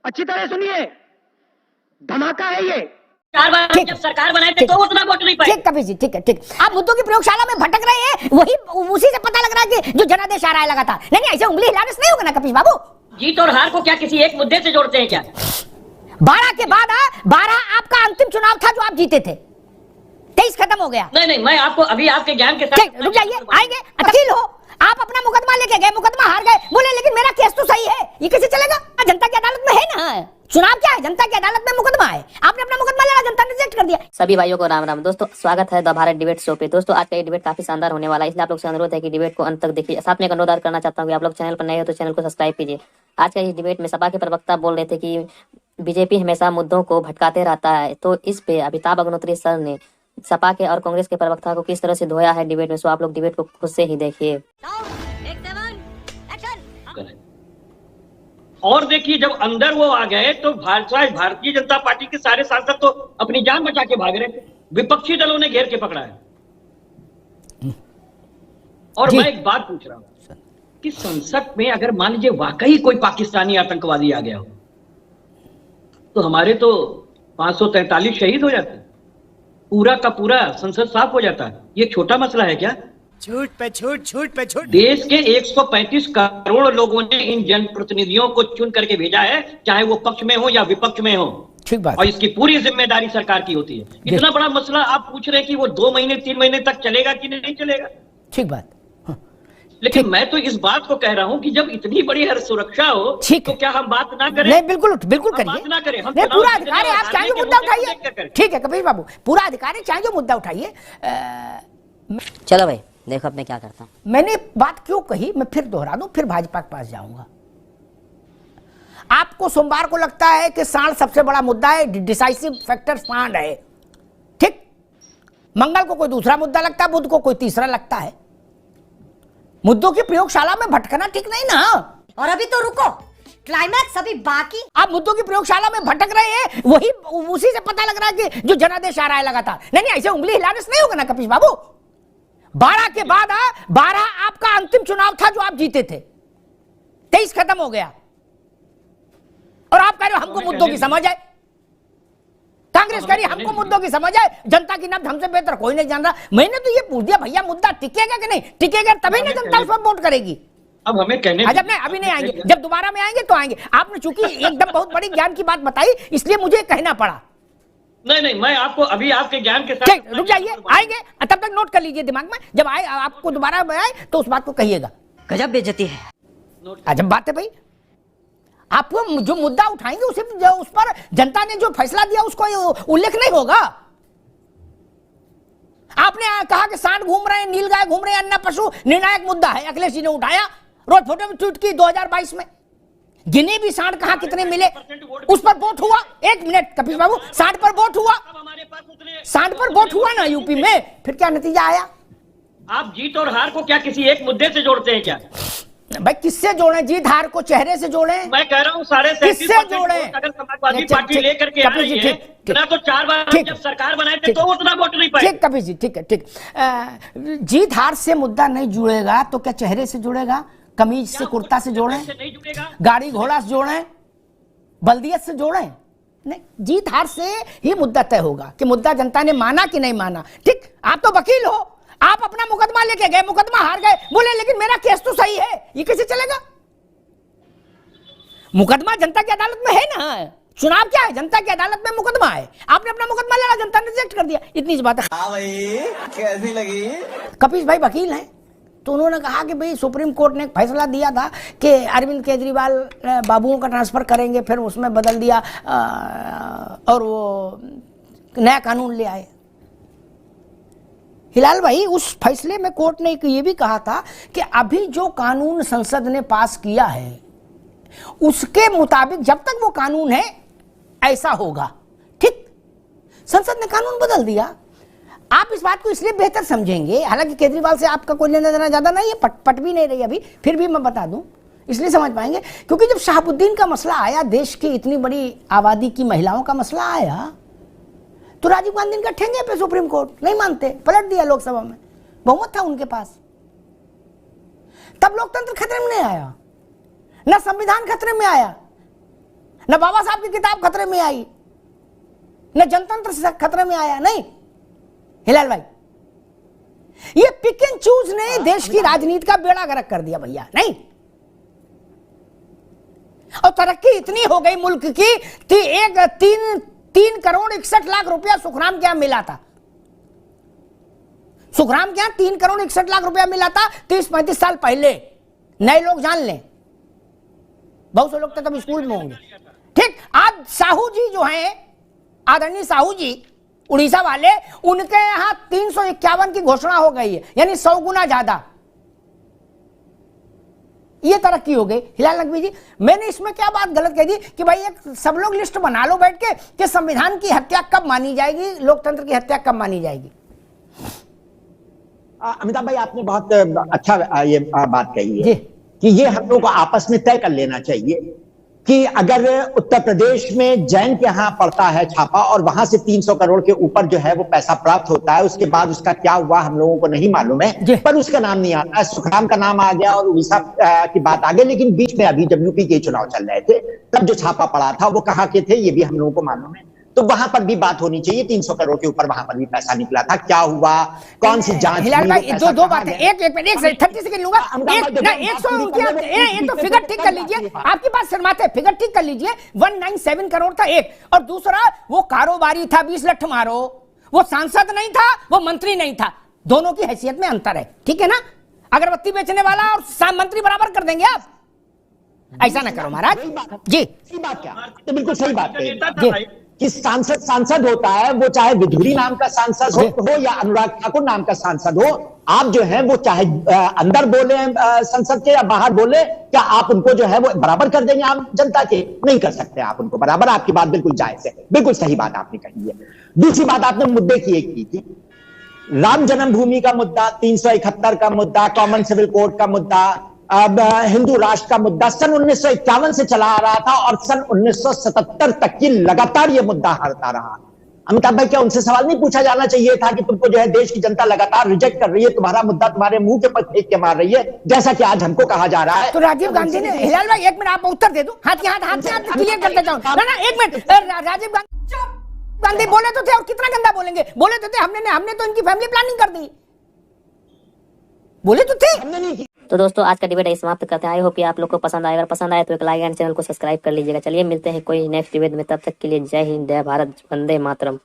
अच्छी तरह सुनिए, धमाका है ये। 4 बार जब सरकार बनाए थे तो उतना वोट नहीं पाए। ठीक कपिल जी, ठीक है, ठीक। आप मुद्दों की प्रयोगशाला में भटक रहे हैं, वही उसी से पता लग रहा है कि जो जनादेश आ रहा है लगातार। नहीं ऐसे उंगली हिलाने से नहीं होगा ना कपिल बाबू। जीत और हार को क्या किसी एक मुद्दे से जोड़ते हैं क्या? 12 के बाद 12 आपका अंतिम चुनाव था जो आप जीते थे, 23 खत्म हो गया। नहीं मैं आपको अभी आपके ज्ञान के साथ रुक जाइए, आएंगे। वकील हो आप, अपना मुकदमा लेके गए, मुकदमा हार गए, बोले लेकिन मेरा केस तो सही है, ये कैसे चलेगा? जनता की अदालत में है ना, चुनाव क्या है, जनता की अदालत में मुकदमा है, आपने अपना मुकदमा लड़ा, जनता ने रिजेक्ट कर दिया। सभी भाइयों को राम राम। दोस्तों स्वागत है द भारत डिबेट शो पे। दोस्तों आज का ये डिबेट काफी शानदार होने वाला है, इसलिए आप लोग से अनुरोध है कि डिबेट को अंत तक देखिए। साथ में एक अनुरोध करना चाहता हूँ कि आप लोग चैनल पर नए हो तो चैनल को सब्सक्राइब कीजिए। आज का इस डिबेट में सपा के प्रवक्ता बोल रहे थे कि बीजेपी हमेशा मुद्दों को भटकाते रहता है, तो इस पे अमिताभ अग्निहोत्री सर ने सपा के और कांग्रेस के प्रवक्ता को किस तरह से धोया है डिबेट में। सो आप लोग डिबेट को खुद से ही देखिए। और देखिए जब अंदर वो आ गए तो भारतीय जनता पार्टी के सारे सांसद तो अपनी जान बचा के भाग रहे थे, विपक्षी दलों ने घेर के पकड़ा है। और मैं एक बात पूछ रहा हूं कि संसद में अगर मान लीजिए वाकई कोई पाकिस्तानी आतंकवादी आ गया हो तो हमारे तो 543 शहीद हो जाते, पूरा का पूरा संसद साफ हो जाता है। ये छोटा मसला है क्या? छूट पे छूट। देश के 135 करोड़ लोगों ने इन जनप्रतिनिधियों को चुन करके भेजा है, चाहे वो पक्ष में हो या विपक्ष में हो। ठीक बात। और इसकी पूरी जिम्मेदारी सरकार की होती है। इतना बड़ा मसला आप पूछ रहे हैं कि वो 2 महीने 3 महीने तक चलेगा कि नहीं चलेगा? ठीक बात। लेकिन मैं तो इस बात को कह रहा हूं कि जब इतनी बड़ी हर सुरक्षा हो तो क्या हम बात ना करें? नहीं बिल्कुल करिए, बात ना करें। हम पूरा अधिकार है, आप चाहे जो मुद्दा उठाइए। ठीक है कपिल बाबू, पूरा अधिकार है, चाहे जो मुद्दा उठाइए। चलो भाई देखो अब मैं क्या करता हूँ। मैंने बात क्यों कही मैं फिर दोहरा दूं, फिर भाजपा के पास जाऊंगा। आपको सोमवार को लगता है कि सांड सबसे बड़ा मुद्दा है, डिसाइसिव फैक्टर सांड है, ठीक। मंगल को कोई दूसरा मुद्दा लगता है, बुध को कोई तीसरा लगता है। मुद्दों की प्रयोगशाला में भटकना ठीक नहीं ना। और अभी तो रुको, क्लाइमैक्स अभी बाकी। आप मुद्दों की प्रयोगशाला में भटक रहे हैं, वही उसी से पता लग रहा है कि जो जनादेश आ रहा है लगातार। नहीं ऐसे उंगली हिलाने से नहीं होगा ना कपिल बाबू। 12 के बाद 12 आपका अंतिम चुनाव था जो आप जीते थे, 23 खत्म हो गया। और आप कह रहे हो हमको मुद्दों की समझ है, कांग्रेस कह रही हमको मुद्दों की समझ है, जनता की नब्ज हमसे बेहतर कोई नहीं जान रहा। मैंने तो ये पूछ दिया भैया मुद्दा टिकेगा कि नहीं टिकेगा, तभी ना जनता उस पर वोट करेगी। अब हमें कहने जब नहीं अभी नहीं आएंगे, जब दोबारा में आएंगे तो आएंगे। आपने चूंकि एकदम बहुत बड़ी ज्ञान की बात बताई इसलिए मुझे कहना पड़ा। नहीं मैं आपको अभी आपके ज्ञान के साथ रुक जाइए, आएंगे तब तक नोट कर लीजिए दिमाग में, जब आए आपको दोबारा में आए तो उस बात को कहिएगा। गजब बेइज्जती है। अजब बात है भाई, आपको जो मुद्दा उठाएंगे उस पर जनता ने जो फैसला दिया उसको उल्लेख नहीं होगा। आपने कहा कि सांड घूम रहे हैं, नीलगाय घूम रहे हैं, अन्य पशु निर्णायक मुद्दा है, अखिलेश जी ने उठाया, रोज फोटो में ट्वीट की 2022 में। गिने भी सांड कहा कितने मिले, उस पर वोट हुआ। 1 मिनट कपिल बाबू, सांड पर वोट हुआ, सांड पर वोट हुआ ना यूपी में, फिर क्या नतीजा आया? आप जीत और हार को क्या किसी एक मुद्दे से जोड़ते हैं क्या? भाई किससे जोड़े? जीत हार को चेहरे से जोड़े? मैं कह रहा हूँ किससे जोड़े? अगर समाजवादी पार्टी लेकर के आ रही है तो 4 बार जब सरकार बनाए थे तो उतना वोट नहीं पाए। ठीक कपिल जी, ठीक है, ठीक। जीत हार से मुद्दा नहीं जुड़ेगा तो क्या चेहरे से जुड़ेगा? कमीज से कुर्ता से जोड़े, गाड़ी घोड़ा से जोड़े, बल्दियत से जोड़े? नहीं, जीत हार से ही मुद्दा तय होगा कि मुद्दा जनता ने माना कि नहीं माना। ठीक, आप तो वकील हो, आप अपना मुकदमा लेके गए, मुकदमा हार गए, बोले लेकिन मेरा केस तो सही है, ये कैसे चलेगा? मुकदमा जनता की अदालत में है ना, चुनाव क्या है, जनता की अदालत में मुकदमा है, आपने अपना मुकदमा लड़ा, जनता ने रिजेक्ट कर दिया, इतनी सी बात है। हाँ भाई कैसी लगी? कपिल भाई वकील हैं तो उन्होंने कहा कि भाई सुप्रीम कोर्ट ने एक फैसला दिया था कि अरविंद केजरीवाल बाबुओं का ट्रांसफर करेंगे, फिर उसमें बदल दिया और वो नया कानून ले आए। हिलाल भाई उस फैसले में कोर्ट ने ये भी कहा था कि अभी जो कानून संसद ने पास किया है उसके मुताबिक जब तक वो कानून है ऐसा होगा। ठीक, संसद ने कानून बदल दिया। आप इस बात को इसलिए बेहतर समझेंगे, हालांकि केजरीवाल से आपका कोई लेना देना ज्यादा नहीं है, पट भी नहीं रही अभी, फिर भी मैं बता दूं, इसलिए समझ पाएंगे क्योंकि जब शहाबुद्दीन का मसला आया, देश की इतनी बड़ी आबादी की महिलाओं का मसला आया, तो राजीव गांधी का ठेंगे पे सुप्रीम कोर्ट नहीं मानते, पलट दिया लोकसभा में, बहुमत था उनके पास। तब लोकतंत्र खतरे में नहीं आया, ना संविधान खतरे में आया, न बाबा साहब की किताब खतरे में आई, न जनतंत्र खतरे में आया। नहीं हिलाल भाई, ये पिक एंड चूज ने देश की राजनीति का बेड़ा गर्क कर दिया भैया। नहीं, और तरक्की इतनी हो गई मुल्क की, 3,61,00,000 रुपया सुखराम के यहां मिला था। सुखराम के यहां 3,61,00,000 रुपया मिला था 30-35 साल पहले। नए लोग जान लें, बहुत से लोग तो तब स्कूल में होंगे। ठीक, आज साहू जी जो हैं, आदरणीय साहू जी उड़ीसा वाले, उनके यहां 351 की घोषणा हो गई है, यानी 100 गुना ज्यादा। ये तरक्की हो गई। हिलाल नकवी जी, मैंने इसमें क्या बात गलत कह दी कि भाई एक सब लोग लिस्ट बना लो बैठ के कि संविधान की हत्या कब मानी जाएगी, लोकतंत्र की हत्या कब मानी जाएगी। अमिताभ भाई, आपने बहुत अच्छा ये बात कही है जी। कि ये हम लोग को आपस में तय कर लेना चाहिए कि अगर उत्तर प्रदेश में जैन के यहाँ पड़ता है छापा और वहां से 300 करोड़ के ऊपर जो है वो पैसा प्राप्त होता है, उसके बाद उसका क्या हुआ हम लोगों को नहीं मालूम है, पर उसका नाम नहीं आता है। सुखराम का नाम आ गया और उड़ीसा की बात आ गई, लेकिन बीच में अभी जब यूपी के चुनाव चल रहे थे तब जो छापा पड़ा था वो कहाँ के थे ये भी हम लोगों को मालूम है। तो वहां पर भी बात होनी चाहिए, 300 करोड़ के ऊपर वहां पर भी पैसा निकला था, क्या हुआ, कौन सी जांच। हिलाल भाई, दो बातें, एक 30 सेकंड लूंगा। एक तो फिगर ठीक कर लीजिए, आपकी बात शर्माते, फिगर ठीक कर लीजिए। 197 करोड़ था एक, और दूसरा वो कारोबारी था 20 लठ मारो, वो सांसद नहीं था, वो मंत्री नहीं था, दोनों की हैसियत में अंतर है। ठीक है ना, अगरबत्ती बेचने वाला और मंत्री बराबर कर देंगे आप, ऐसा ना करो महाराज जी। सही बात क्या, तो बिल्कुल सही बात जी। है कि सांसद होता है, वो चाहे विधुरी नाम का सांसद हो या अनुराग ठाकुर नाम का सांसद हो, आप जो है वो चाहे अंदर बोले संसद के या बाहर बोले, क्या आप उनको जो है वो बराबर कर देंगे आम जनता के? नहीं कर सकते आप उनको बराबर। आपकी बात बिल्कुल जायज है, बिल्कुल सही बात आपने कही है। दूसरी बात आपने मुद्दे की एक की थी, राम जन्मभूमि का मुद्दा, 371 का मुद्दा, कॉमन सिविल कोड का मुद्दा, अब हिंदू राष्ट्र का मुद्दा सन 1951 से चला आ रहा था और सन 1977 तक की लगातार ये मुद्दा हरता रहा। अमिताभ भाई, क्या उनसे सवाल नहीं पूछा जाना चाहिए था कि तुमको जो है देश की जनता लगातार रिजेक्ट कर रही है, तुम्हारा मुद्दा तुम्हारे मुंह के पर फेंक के मार रही है, जैसा कि आज हमको कहा जा रहा है। तो राजीव गांधी ने, हिलाल भाई एक मिनट आप उत्तर दे दो, हाथ से क्लियर करते जाओ ना, एक मिनट। राजीव गांधी बोले तो थे, और कितना गंदा बोलेंगे, बोले तो थे, हमने तो इनकी फैमिली प्लानिंग कर दी, बोले तो थे, हमने नहीं की। तो दोस्तों आज का डिबेट यही समाप्त करते हैं। आई होप कि आप लोग को पसंद आए, अगर पसंद आए तो एक लाइक एंड चैनल को सब्सक्राइब कर लीजिएगा। चलिए मिलते हैं कोई नेक्स्ट डिबेट में, तब तक के लिए जय हिंद, जय भारत, वंदे मातरम।